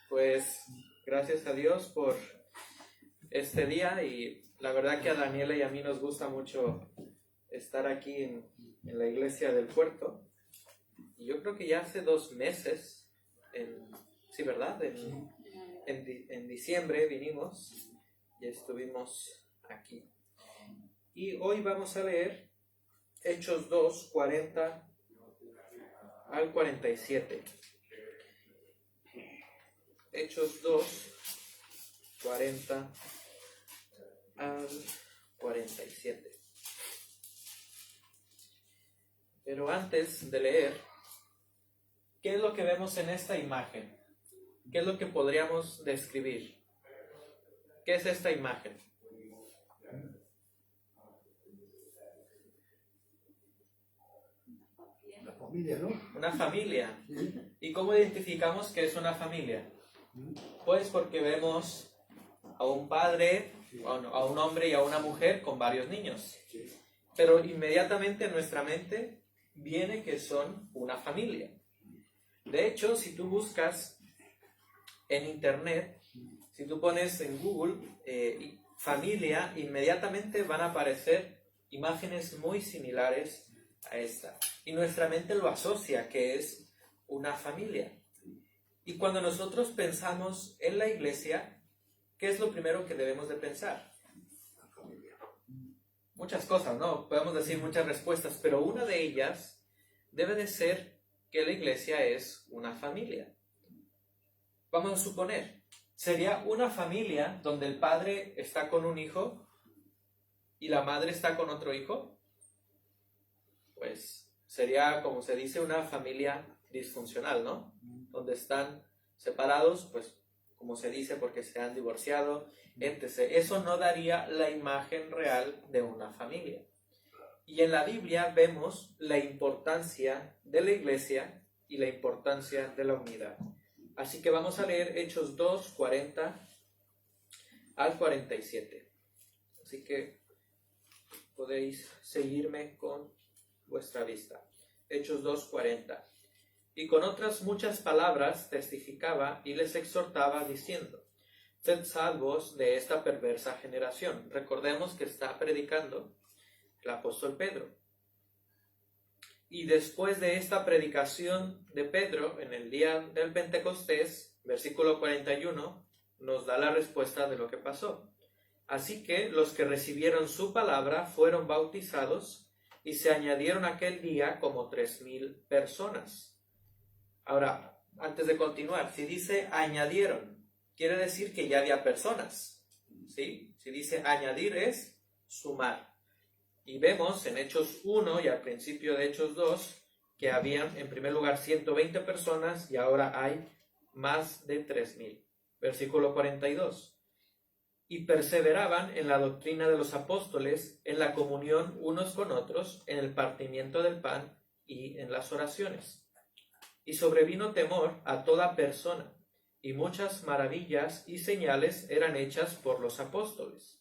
Pues gracias a Dios por este día, y la verdad que a Daniela y a mí nos gusta mucho estar aquí en la iglesia del puerto. Y yo creo que ya hace 2 meses, sí, ¿verdad? En diciembre vinimos y estuvimos aquí. Y hoy vamos a leer Hechos 2, 40 al 47. Hechos 2, 40 al 47. Pero antes de leer, ¿qué es lo que vemos en esta imagen? ¿Qué es lo que podríamos describir? ¿Qué es esta imagen? La familia, ¿no? Una familia. Sí. ¿Y cómo identificamos que es una familia? Pues porque vemos a un padre, a un hombre y a una mujer con varios niños. Pero inmediatamente en nuestra mente viene que son una familia. De hecho, si tú buscas en internet, si tú pones en Google familia, inmediatamente van a aparecer imágenes muy similares a esta. Y nuestra mente lo asocia que es una familia. Y cuando nosotros pensamos en la iglesia, ¿qué es lo primero que debemos de pensar? Muchas cosas, ¿no? Podemos decir muchas respuestas, pero una de ellas debe de ser que la iglesia es una familia. Vamos a suponer, ¿sería una familia donde el padre está con un hijo y la madre está con otro hijo? Pues sería, como se dice, una familia disfuncional, ¿no? Donde están separados, pues como se dice, porque se han divorciado, etc. Eso no daría la imagen real de una familia. Y en la Biblia vemos la importancia de la iglesia y la importancia de la unidad. Así que vamos a leer Hechos 2, 40 al 47. Así que podéis seguirme con vuestra vista. Hechos 2, 40. Y con otras muchas palabras testificaba y les exhortaba diciendo: sed salvos de esta perversa generación. Recordemos que está predicando el apóstol Pedro. Y después de esta predicación de Pedro, en el día del Pentecostés, versículo 41, nos da la respuesta de lo que pasó. Así que los que recibieron su palabra fueron bautizados y se añadieron aquel día como 3,000 personas. Ahora, antes de continuar, si dice añadieron, quiere decir que ya había personas, ¿sí? Si dice añadir es sumar. Y vemos en Hechos 1 y al principio de Hechos 2 que habían en primer lugar 120 personas y ahora hay más de 3,000. Versículo 42. Y perseveraban en la doctrina de los apóstoles, en la comunión unos con otros, en el partimiento del pan y en las oraciones. Y sobrevino temor a toda persona, y muchas maravillas y señales eran hechas por los apóstoles.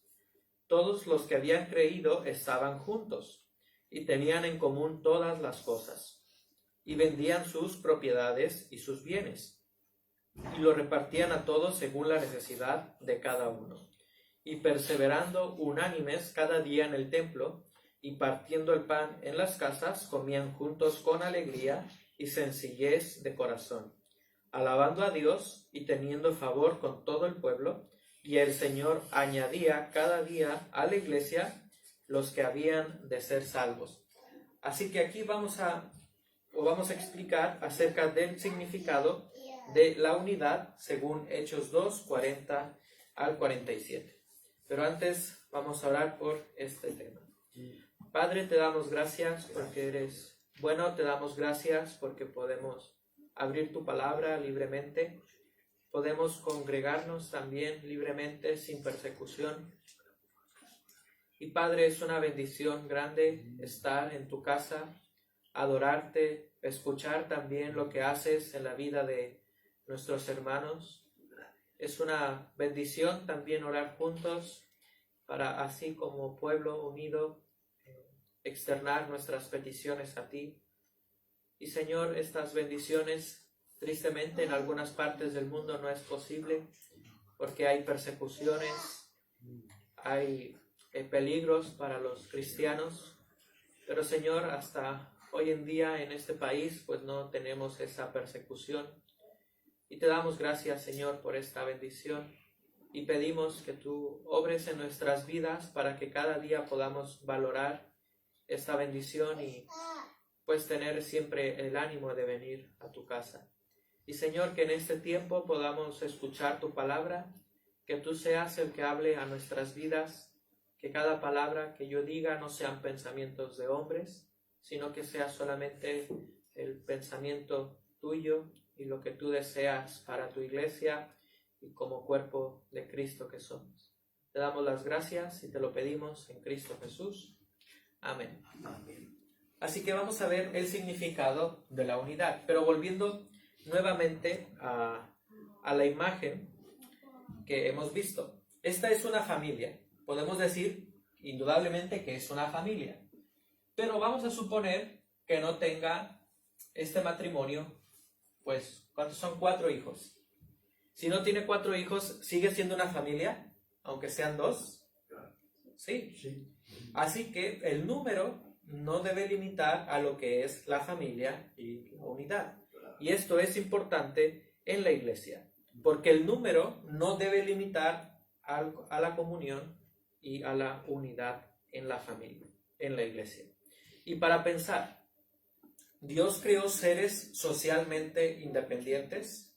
Todos los que habían creído estaban juntos, y tenían en común todas las cosas, y vendían sus propiedades y sus bienes, y lo repartían a todos según la necesidad de cada uno. Y perseverando unánimes cada día en el templo, y partiendo el pan en las casas, comían juntos con alegría y sencillez de corazón, alabando a Dios y teniendo favor con todo el pueblo. Y el Señor añadía cada día a la iglesia los que habían de ser salvos. Así que aquí vamos a explicar acerca del significado de la unidad según Hechos 2, 40 al 47. Pero antes vamos a orar por este tema. Padre, te damos gracias porque eres bueno, te damos gracias porque podemos abrir tu palabra libremente. Podemos congregarnos también libremente, sin persecución. Y Padre, es una bendición grande estar en tu casa, adorarte, escuchar también lo que haces en la vida de nuestros hermanos. Es una bendición también orar juntos para, así como pueblo unido, externar nuestras peticiones a ti. Y Señor, estas bendiciones Tristemente, en algunas partes del mundo no es posible porque hay persecuciones, hay peligros para los cristianos. Pero Señor, hasta hoy en día en este país pues no tenemos esa persecución. Y te damos gracias, Señor, por esta bendición. Y pedimos que tú obres en nuestras vidas para que cada día podamos valorar esta bendición y pues tener siempre el ánimo de venir a tu casa. Y Señor, que en este tiempo podamos escuchar tu palabra, que tú seas el que hable a nuestras vidas, que cada palabra que yo diga no sean pensamientos de hombres, sino que sea solamente el pensamiento tuyo y lo que tú deseas para tu iglesia y como cuerpo de Cristo que somos. Te damos las gracias y te lo pedimos en Cristo Jesús. Amén. Amén. Así que vamos a ver el significado de la unidad, pero volviendo nuevamente a la imagen que hemos visto. Esta es una familia. Podemos decir indudablemente que es una familia, pero vamos a suponer que no tenga este matrimonio, pues, ¿cuántos son? 4 hijos. Si no tiene 4 hijos, ¿sigue siendo una familia? Aunque sean 2. Sí. Sí. Así que el número no debe limitar a lo que es la familia y la unidad. Y esto es importante en la iglesia, porque el número no debe limitar a la comunión y a la unidad en la familia, en la iglesia. Y para pensar, ¿Dios creó seres socialmente independientes?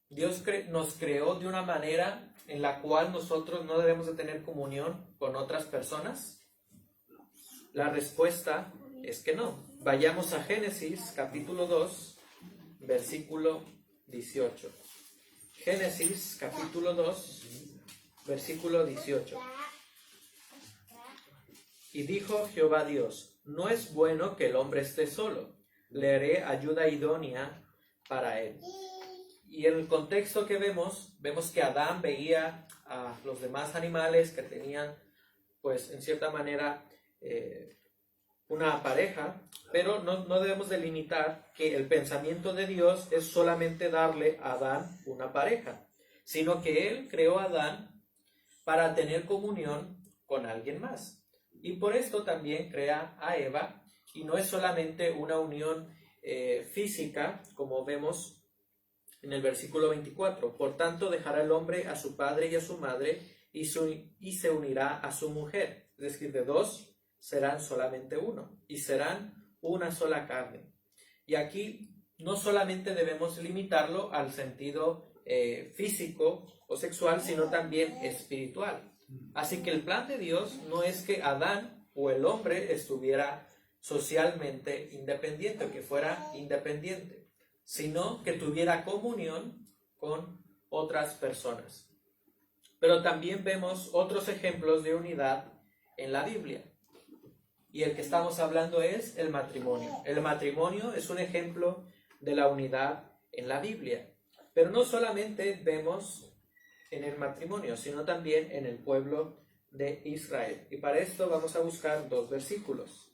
Dios nos creó de una manera en la cual nosotros no debemos de tener comunión con otras personas. La respuesta es que no. Vayamos a Génesis capítulo 2, versículo 18. Génesis capítulo 2, versículo 18. Y dijo Jehová Dios: no es bueno que el hombre esté solo, le haré ayuda idónea para él. Y en el contexto que vemos que Adán veía a los demás animales que tenían, pues en cierta manera, una pareja, pero no debemos delimitar que el pensamiento de Dios es solamente darle a Adán una pareja, sino que Él creó a Adán para tener comunión con alguien más. Y por esto también crea a Eva, y no es solamente una unión física, como vemos en el versículo 24. Por tanto, dejará el hombre a su padre y a su madre, y se unirá a su mujer. Es decir, de 2 serán solamente uno, y serán una sola carne. Y aquí no solamente debemos limitarlo al sentido físico o sexual, sino también espiritual. Así que el plan de Dios no es que Adán o el hombre estuviera socialmente independiente, o que fuera independiente, sino que tuviera comunión con otras personas. Pero también vemos otros ejemplos de unidad en la Biblia. Y el que estamos hablando es el matrimonio. El matrimonio es un ejemplo de la unidad en la Biblia. Pero no solamente vemos en el matrimonio, sino también en el pueblo de Israel. Y para esto vamos a buscar 2 versículos.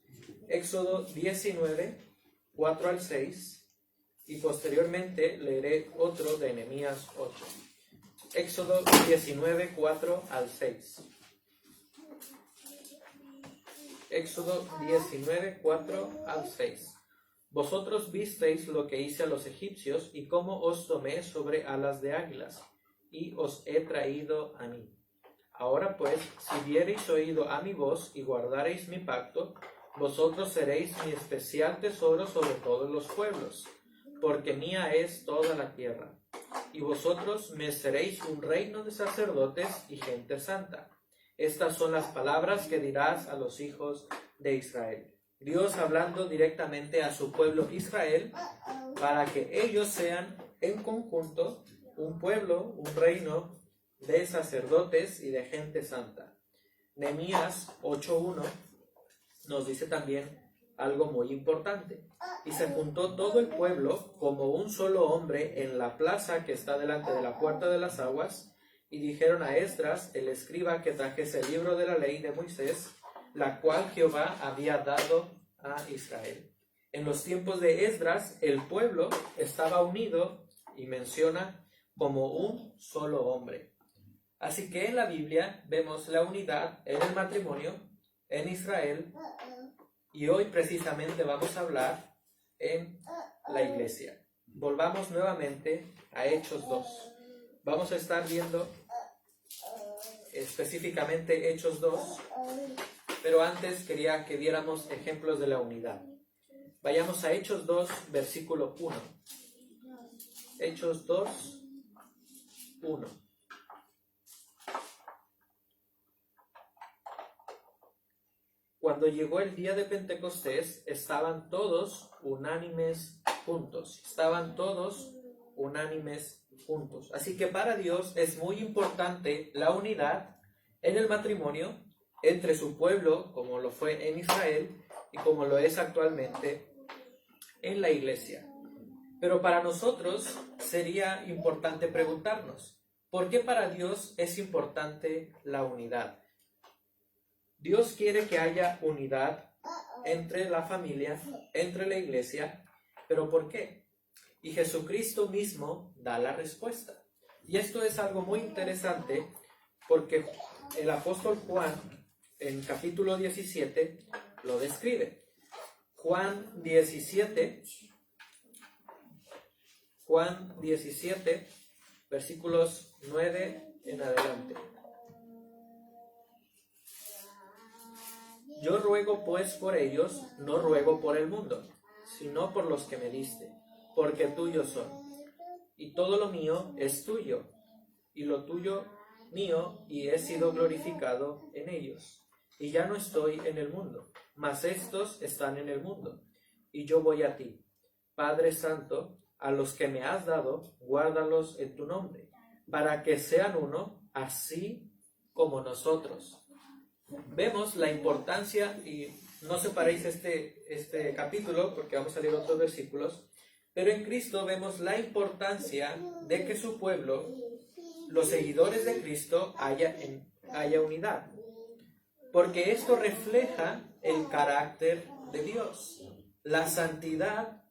Éxodo 19, 4 al 6, y posteriormente leeré otro de Nehemías 8. Éxodo 19, 4 al 6. Éxodo 19, 4 al 6. Vosotros visteis lo que hice a los egipcios y cómo os tomé sobre alas de águilas, y os he traído a mí. Ahora pues, si diereis oído a mi voz y guardareis mi pacto, vosotros seréis mi especial tesoro sobre todos los pueblos, porque mía es toda la tierra. Y vosotros me seréis un reino de sacerdotes y gente santa. Estas son las palabras que dirás a los hijos de Israel. Dios hablando directamente a su pueblo Israel, para que ellos sean en conjunto un pueblo, un reino de sacerdotes y de gente santa. Nehemías 8:1 nos dice también algo muy importante. Y se juntó todo el pueblo como un solo hombre en la plaza que está delante de la puerta de las aguas, y dijeron a Esdras, el escriba, que trajese el libro de la ley de Moisés, la cual Jehová había dado a Israel. En los tiempos de Esdras, el pueblo estaba unido y menciona como un solo hombre. Así que en la Biblia vemos la unidad en el matrimonio, en Israel, y hoy precisamente vamos a hablar en la iglesia. Volvamos nuevamente a Hechos 2. Vamos a estar viendo específicamente Hechos 2, pero antes quería que viéramos ejemplos de la unidad. Vayamos a Hechos 2, versículo 1. Hechos 2, 1. Cuando llegó el día de Pentecostés, estaban todos unánimes juntos. Estaban todos unánimes juntos. Así que para Dios es muy importante la unidad en el matrimonio entre su pueblo, como lo fue en Israel y como lo es actualmente en la iglesia. Pero para nosotros sería importante preguntarnos, ¿por qué para Dios es importante la unidad? Dios quiere que haya unidad entre la familia, entre la iglesia, pero ¿por qué? Y Jesucristo mismo da la respuesta. Y esto es algo muy interesante porque el apóstol Juan en capítulo 17 lo describe. Juan 17, versículos 9 en adelante. Yo ruego pues por ellos, no ruego por el mundo, sino por los que me diste, porque tuyos son. Y todo lo mío es tuyo, y lo tuyo mío, y he sido glorificado en ellos. Y ya no estoy en el mundo, mas estos están en el mundo, y yo voy a ti. Padre Santo, a los que me has dado, guárdalos en tu nombre, para que sean uno, así como nosotros. Vemos la importancia, y no separéis este capítulo porque vamos a leer otros versículos, pero en Cristo vemos la importancia de que su pueblo, los seguidores de Cristo, haya unidad, porque esto refleja el carácter de Dios. La santidad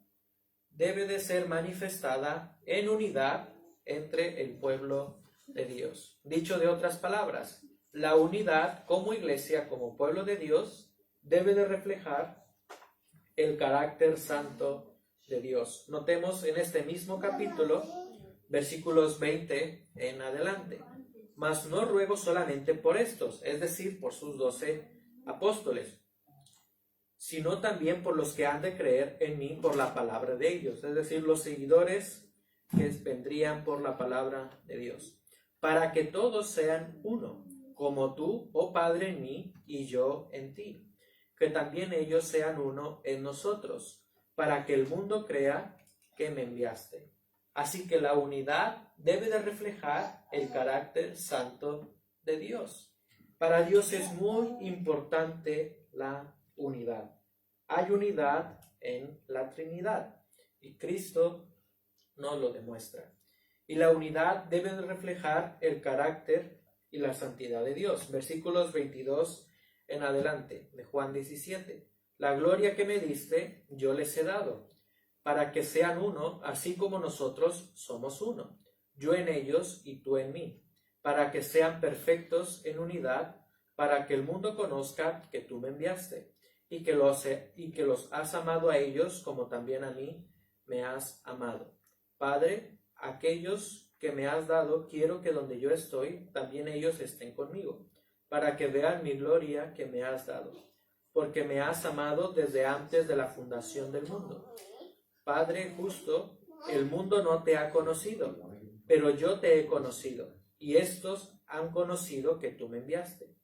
debe de ser manifestada en unidad entre el pueblo de Dios. Dicho de otras palabras, la unidad como iglesia, como pueblo de Dios, debe de reflejar el carácter santo de Dios. Notemos en este mismo capítulo, versículos 20 en adelante. Mas no ruego solamente por estos, es decir, por sus 12 apóstoles, sino también por los que han de creer en mí por la palabra de ellos, es decir, los seguidores que vendrían por la palabra de Dios, para que todos sean uno, como tú, oh Padre, en mí y yo en ti, que también ellos sean uno en nosotros, para que el mundo crea que me enviaste. Así que la unidad debe de reflejar el carácter santo de Dios. Para Dios es muy importante la unidad. Hay unidad en la Trinidad y Cristo nos lo demuestra. Y la unidad debe de reflejar el carácter y la santidad de Dios. Versículos 22 en adelante de Juan 17. La gloria que me diste, yo les he dado, para que sean uno, así como nosotros somos uno, yo en ellos y tú en mí, para que sean perfectos en unidad, para que el mundo conozca que tú me enviaste, y que los has amado a ellos como también a mí me has amado. Padre, aquellos que me has dado, quiero que donde yo estoy, también ellos estén conmigo, para que vean mi gloria que me has dado, porque me has amado desde antes de la fundación del mundo. Padre justo, el mundo no te ha conocido, pero yo te he conocido, y estos han conocido que tú me enviaste.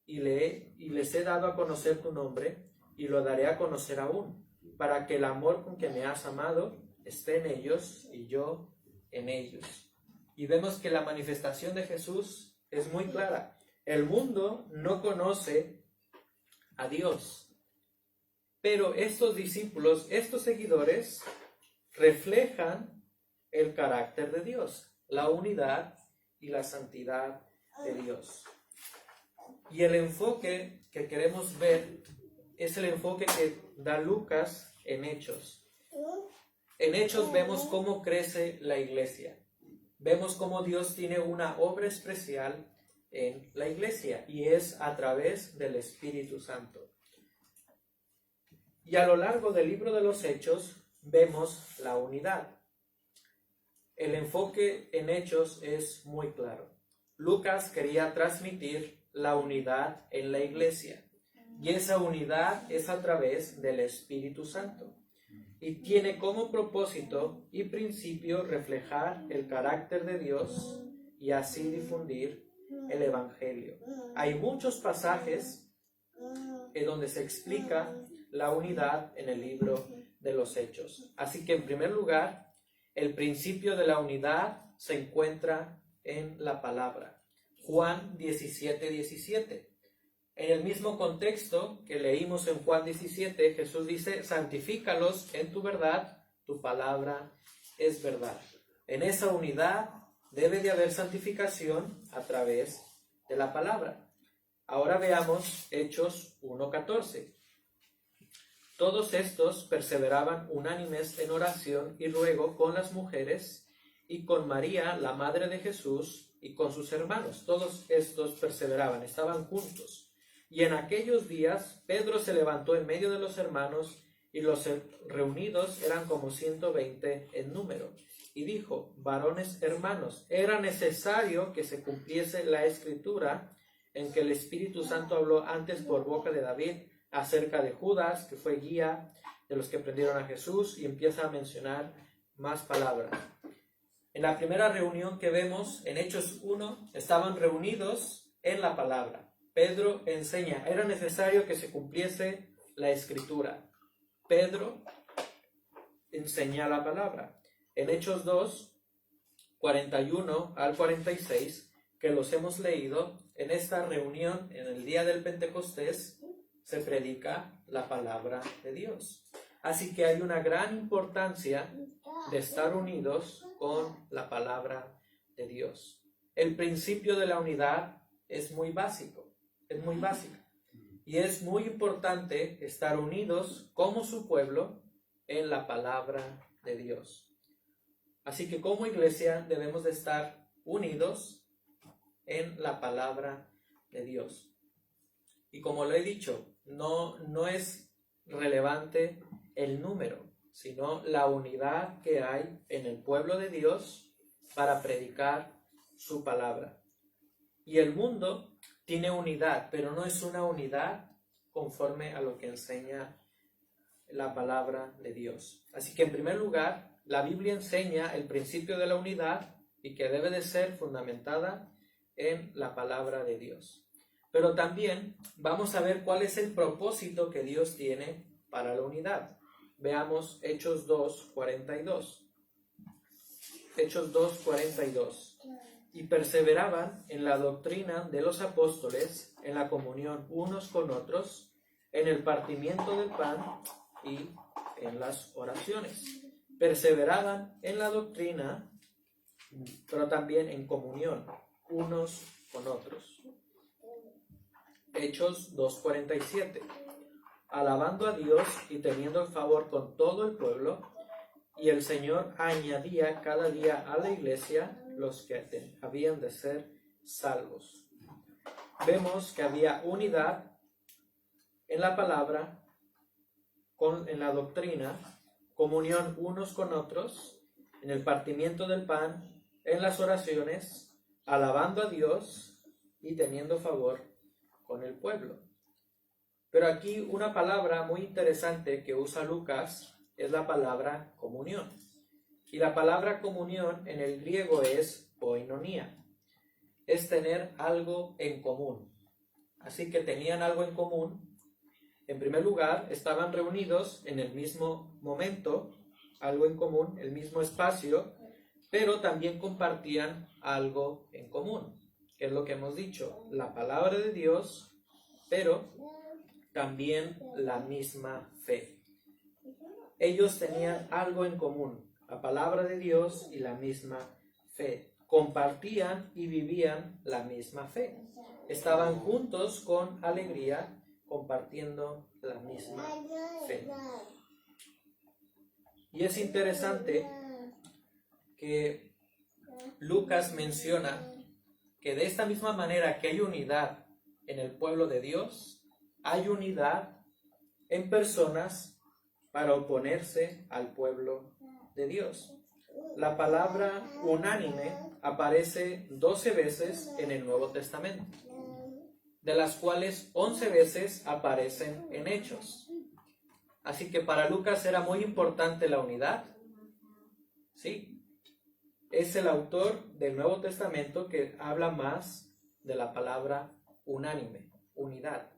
Y les he dado a conocer tu nombre, y lo daré a conocer aún, para que el amor con que me has amado esté en ellos y yo en ellos. Y vemos que la manifestación de Jesús es muy clara. El mundo no conoce a Dios, pero estos discípulos, estos seguidores, reflejan el carácter de Dios, la unidad y la santidad de Dios. Y el enfoque que queremos ver es el enfoque que da Lucas en Hechos. En Hechos vemos cómo crece la iglesia. Vemos cómo Dios tiene una obra especial en la iglesia y es a través del Espíritu Santo. Y a lo largo del libro de los Hechos vemos la unidad. El enfoque en Hechos es muy claro. Lucas quería transmitir la unidad en la iglesia y esa unidad es a través del Espíritu Santo. Y tiene como propósito y principio reflejar el carácter de Dios y así difundir el Evangelio. Hay muchos pasajes en donde se explica la unidad en el libro de los Hechos. Así que en primer lugar, el principio de la unidad se encuentra en la palabra. Juan 17:17. En el mismo contexto que leímos en Juan 17, Jesús dice, santifícalos en tu verdad, tu palabra es verdad. En esa unidad debe de haber santificación a través de la palabra. Ahora veamos Hechos 1:14. Todos estos perseveraban unánimes en oración y ruego con las mujeres y con María, la madre de Jesús, y con sus hermanos. Todos estos perseveraban, estaban juntos. Y en aquellos días Pedro se levantó en medio de los hermanos, y los reunidos eran como 120 en número, y dijo, varones hermanos, era necesario que se cumpliese la escritura en que el Espíritu Santo habló antes por boca de David acerca de Judas, que fue guía de los que prendieron a Jesús, y empieza a mencionar más palabras. En la primera reunión que vemos en Hechos 1, estaban reunidos en la palabra. Pedro enseña, era necesario que se cumpliese la escritura. Pedro enseña la palabra. En Hechos 2, 41 al 46, que los hemos leído, en esta reunión, en el día del Pentecostés, se predica la palabra de Dios. Así que hay una gran importancia de estar unidos con la palabra de Dios. El principio de la unidad es muy básico, y es muy importante estar unidos como su pueblo en la palabra de Dios. Así que como iglesia debemos de estar unidos en la palabra de Dios. Y como lo he dicho, no es relevante el número, sino la unidad que hay en el pueblo de Dios para predicar su palabra. Y el mundo tiene unidad, pero no es una unidad conforme a lo que enseña la palabra de Dios. Así que en primer lugar, la Biblia enseña el principio de la unidad y que debe de ser fundamentada en la palabra de Dios. Pero también vamos a ver cuál es el propósito que Dios tiene para la unidad. Veamos Hechos 2:42. Hechos 2:42. Y perseveraban en la doctrina de los apóstoles, en la comunión unos con otros, en el partimiento del pan y en las oraciones. Perseveraban en la doctrina, pero también en comunión unos con otros. Hechos 2:47. Alabando a Dios y teniendo favor con todo el pueblo, y el Señor añadía cada día a la iglesia los que habían de ser salvos. Vemos que había unidad en la palabra, en la doctrina, comunión unos con otros, en el partimiento del pan, en las oraciones, alabando a Dios y teniendo favor con el pueblo. Pero aquí una palabra muy interesante que usa Lucas es la palabra comunión. Y la palabra comunión en el griego es koinonia. Es tener algo en común. Así que tenían algo en común. En primer lugar, estaban reunidos en el mismo momento, algo en común, el mismo espacio, pero también compartían algo en común, que es lo que hemos dicho, la palabra de Dios, pero también la misma fe. Ellos tenían algo en común, la palabra de Dios y la misma fe. Compartían y vivían la misma fe. Estaban juntos con alegría, compartiendo la misma fe. Y es interesante que Lucas menciona que de esta misma manera que hay unidad en el pueblo de Dios, hay unidad en personas para oponerse al pueblo de Dios. La palabra unánime aparece 12 veces en el Nuevo Testamento, de las cuales 11 veces aparecen en Hechos. Así que para Lucas era muy importante la unidad. Sí, es el autor del Nuevo Testamento que habla más de la palabra unánime, unidad.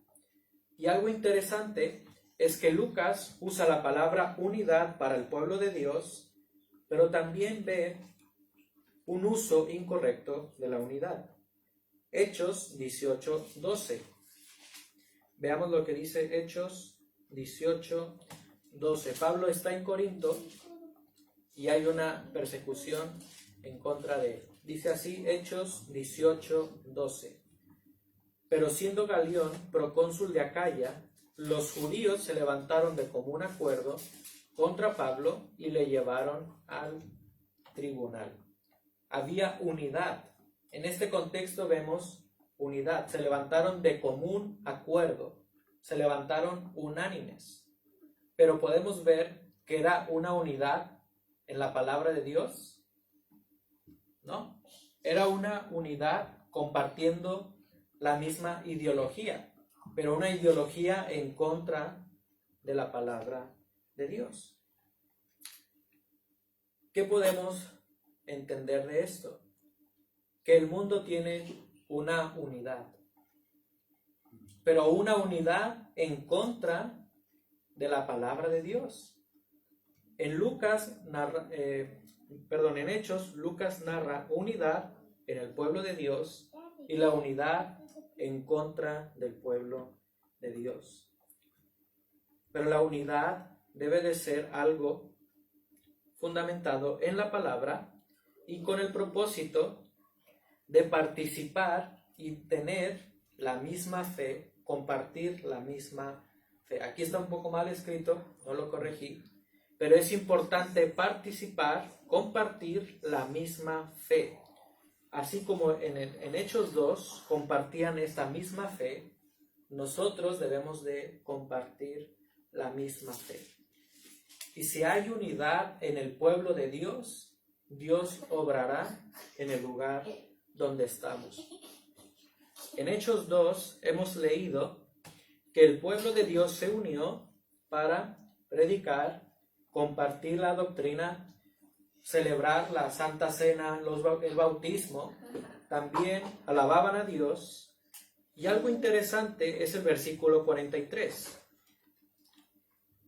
Y algo interesante es que Lucas usa la palabra unidad para el pueblo de Dios, pero también ve un uso incorrecto de la unidad. Hechos 18:12. Veamos lo que dice Hechos 18:12. Pablo está en Corinto y hay una persecución en contra de él. Dice así Hechos 18:12. Pero siendo Galión procónsul de Acaya, los judíos se levantaron de común acuerdo contra Pablo y le llevaron al tribunal. Había unidad. En este contexto vemos unidad. Se levantaron de común acuerdo. Se levantaron unánimes. Pero podemos ver que era una unidad en la palabra de Dios. ¿No? Era una unidad compartiendo la misma ideología, pero una ideología en contra de la palabra de Dios. ¿Qué podemos entender de esto? Que el mundo tiene una unidad, pero una unidad en contra de la palabra de Dios. En en Hechos, Lucas narra unidad en el pueblo de Dios y la unidad en contra del pueblo de Dios. Pero la unidad debe de ser algo fundamentado en la palabra y con el propósito de participar y tener la misma fe, compartir la misma fe. Aquí está un poco mal escrito, no lo corregí, pero es importante participar, compartir la misma fe. Así como en Hechos 2 compartían esta misma fe, nosotros debemos de compartir la misma fe. Y si hay unidad en el pueblo de Dios, Dios obrará en el lugar donde estamos. En Hechos 2 hemos leído que el pueblo de Dios se unió para predicar, compartir la doctrina, celebrar la Santa Cena, el bautismo, también alababan a Dios. Y algo interesante es el versículo 43.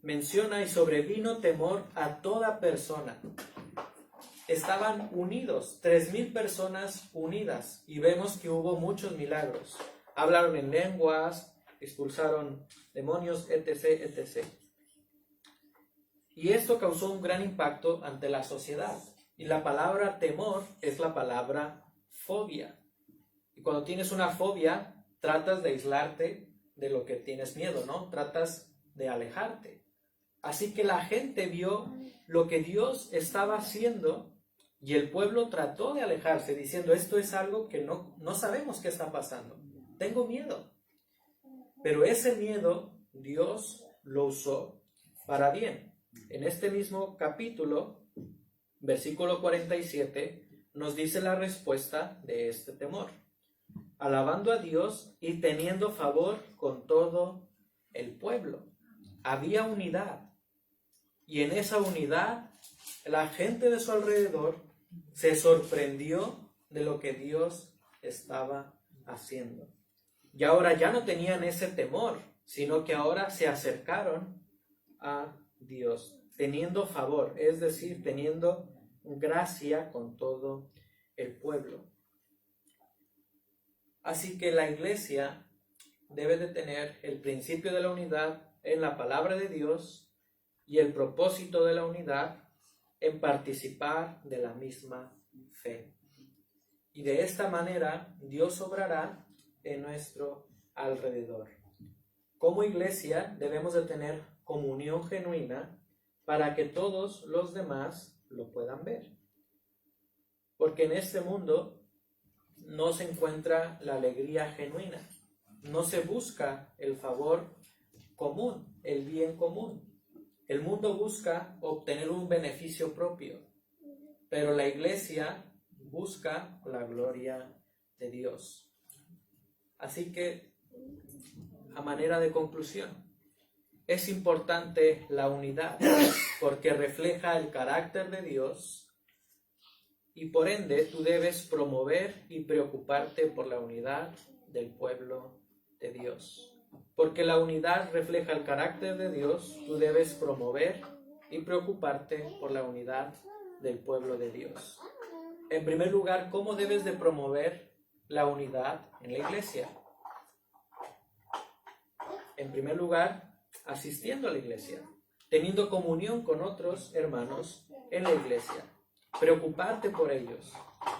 Menciona: y sobrevino temor a toda persona. Estaban unidos, 3,000 personas unidas, y vemos que hubo muchos milagros. Hablaron en lenguas, expulsaron demonios, etc., etc. Y esto causó un gran impacto ante la sociedad. Y la palabra temor es la palabra fobia. Y cuando tienes una fobia, tratas de aislarte de lo que tienes miedo, ¿no? Tratas de alejarte. Así que la gente vio lo que Dios estaba haciendo y el pueblo trató de alejarse, diciendo: esto es algo que no sabemos qué está pasando. Tengo miedo. Pero ese miedo Dios lo usó para bien. En este mismo capítulo, versículo 47, nos dice la respuesta de este temor: alabando a Dios y teniendo favor con todo el pueblo. Había unidad, y en esa unidad la gente de su alrededor se sorprendió de lo que Dios estaba haciendo. Y ahora ya no tenían ese temor, sino que ahora se acercaron a Dios, teniendo favor, es decir, teniendo gracia con todo el pueblo. Así que la iglesia debe de tener el principio de la unidad en la palabra de Dios y el propósito de la unidad en participar de la misma fe. Y de esta manera Dios obrará en nuestro alrededor. Como iglesia debemos de tener comunión genuina para que todos los demás lo puedan ver. Porque en este mundo no se encuentra la alegría genuina, no se busca el favor común, el bien común. El mundo busca obtener un beneficio propio, pero la iglesia busca la gloria de Dios. Así que, a manera de conclusión, es importante la unidad porque refleja el carácter de Dios y por ende tú debes promover y preocuparte por la unidad del pueblo de Dios. Porque la unidad refleja el carácter de Dios, tú debes promover y preocuparte por la unidad del pueblo de Dios. En primer lugar, ¿cómo debes de promover la unidad en la iglesia? En primer lugar, asistiendo a la iglesia, teniendo comunión con otros hermanos en la iglesia, preocuparte por ellos,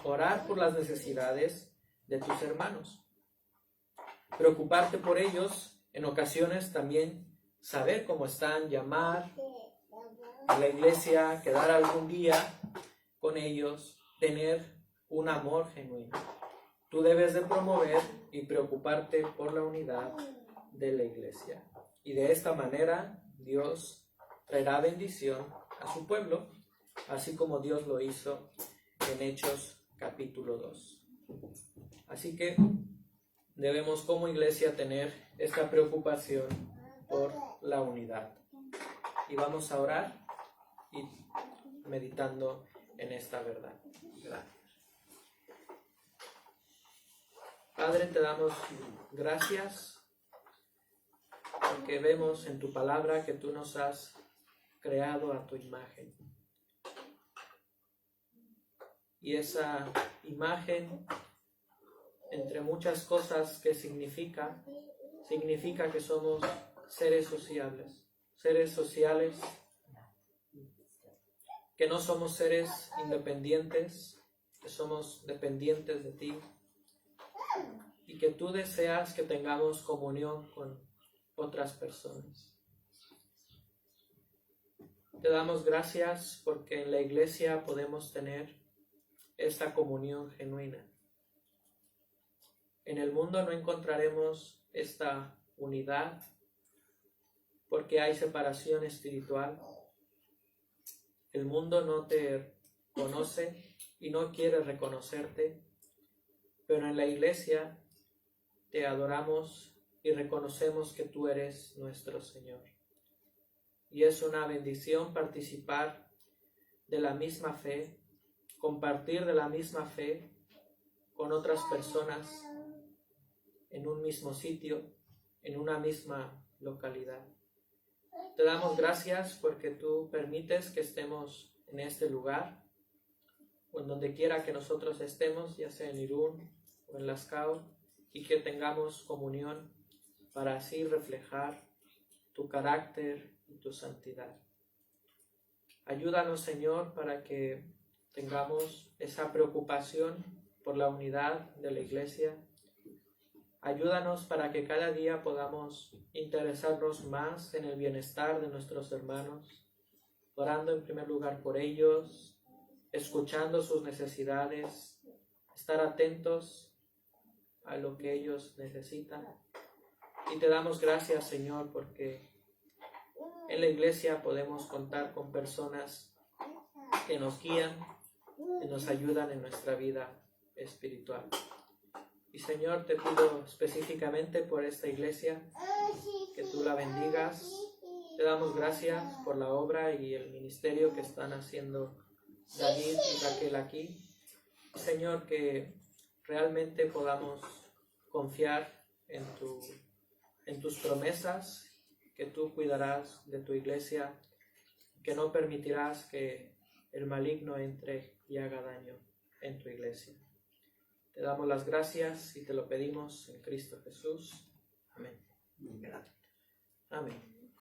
orar por las necesidades de tus hermanos, preocuparte por ellos, en ocasiones también saber cómo están, llamar a la iglesia, quedar algún día con ellos, tener un amor genuino. Tú debes de promover y preocuparte por la unidad de la iglesia. Y de esta manera Dios traerá bendición a su pueblo, así como Dios lo hizo en Hechos capítulo 2. Así que debemos como iglesia tener esta preocupación por la unidad. Y vamos a orar y meditando en esta verdad. Gracias. Padre, te damos gracias porque vemos en tu palabra que tú nos has creado a tu imagen. Y esa imagen, entre muchas cosas que significa que somos seres sociales, que no somos seres independientes, que somos dependientes de ti, y que tú deseas que tengamos comunión con otras personas. Te damos gracias porque en la iglesia podemos tener esta comunión genuina. En el mundo no encontraremos esta unidad porque hay separación espiritual. El mundo no te conoce y no quiere reconocerte, pero en la iglesia te adoramos y reconocemos que tú eres nuestro Señor. Y es una bendición participar de la misma fe, compartir de la misma fe con otras personas en un mismo sitio, en una misma localidad. Te damos gracias porque tú permites que estemos en este lugar, o en donde quiera que nosotros estemos, ya sea en Irún o en Las Cao, y que tengamos comunión para así reflejar tu carácter y tu santidad. Ayúdanos, Señor, para que tengamos esa preocupación por la unidad de la iglesia. Ayúdanos para que cada día podamos interesarnos más en el bienestar de nuestros hermanos, orando en primer lugar por ellos, escuchando sus necesidades, estar atentos a lo que ellos necesitan. Y te damos gracias, Señor, porque en la iglesia podemos contar con personas que nos guían y nos ayudan en nuestra vida espiritual. Y Señor, te pido específicamente por esta iglesia, que tú la bendigas. Te damos gracias por la obra y el ministerio que están haciendo David y Raquel aquí. Señor, que realmente podamos confiar en tus promesas, que tú cuidarás de tu iglesia, que no permitirás que el maligno entre y haga daño en tu iglesia. Te damos las gracias y te lo pedimos en Cristo Jesús. Amén. Amén.